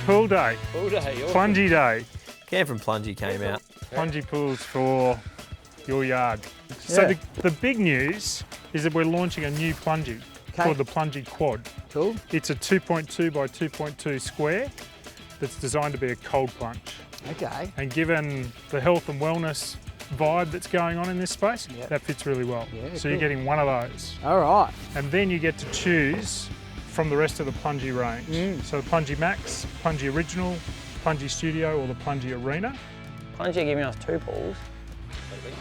pool day. Pool day, awesome. Plungie day. Cam from Plungie came out. Plungie pools for your yard. So the big news is that we're launching a new Plungie called the Plungie Quad. Cool. It's a 2.2 by 2.2 square that's designed to be a cold plunge. Okay. And given the health and wellness vibe that's going on in this space, that fits really well. Yeah, so you're getting one of those. All right. And then you get to choose from the rest of the Plungie range. So the Plungie Max, Plungie Original, Plungie Studio or the Plungie Arena. Plungie are giving us 2 pools.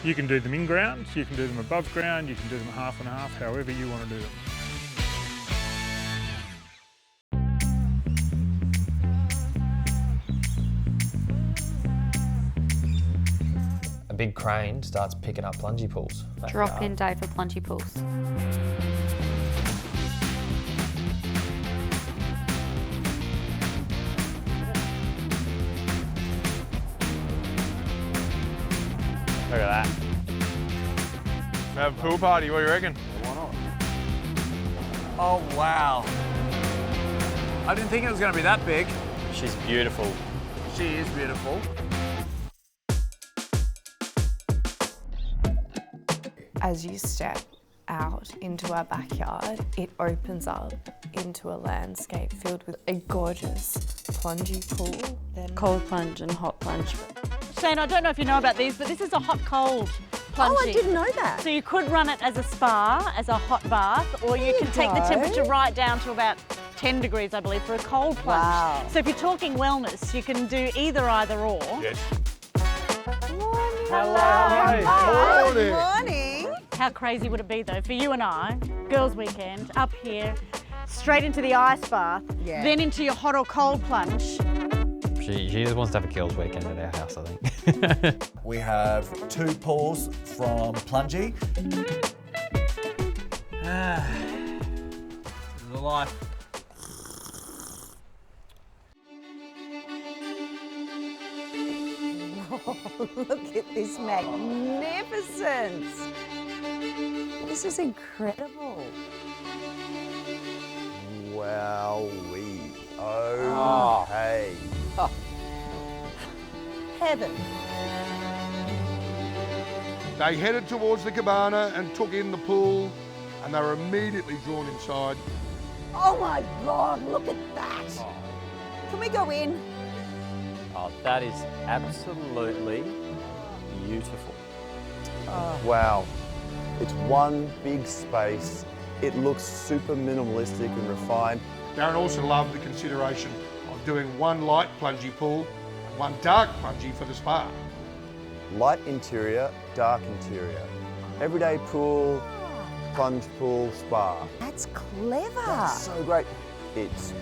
You can do them in ground, you can do them above ground, you can do them half and half, however you want to do them. A big crane starts picking up Plungie pools. Drop-in day for Plungie pools. Look at that. Have a pool party, what do you reckon? Why not? Oh, wow. I didn't think it was going to be that big. She's beautiful. She is beautiful. As you step out into our backyard, it opens up into a landscape filled with a gorgeous plungy pool. Then Cold plunge and hot plunge. Shane, I don't know if you know about these, but this is a hot-cold plunge. Oh, I didn't know that. So you could run it as a spa, as a hot bath, or you can take the temperature right down to about 10 degrees, I believe, for a cold plunge. Wow. So if you're talking wellness, you can do either or. Yes. Hello. Good morning. How crazy would it be, though, for you and I, girls' weekend, up here, straight into the ice bath, then into your hot or cold plunge. She just wants to have a girls' weekend at our house, I think. We have 2 pools from Plungie. This is a life. Look at this magnificence. This is incredible. Wowee. Okay. Heaven. They headed towards the cabana and took in the pool, and they were immediately drawn inside. Oh my God, look at that. Can we go in? Oh, that is absolutely beautiful. Wow. It's one big space. It looks super minimalistic and refined. Darren also loved the consideration of doing one light plungy pool and one dark plungy for the spa. Light interior, dark interior. Everyday pool, plunge pool, spa. That's clever. That's so great. It's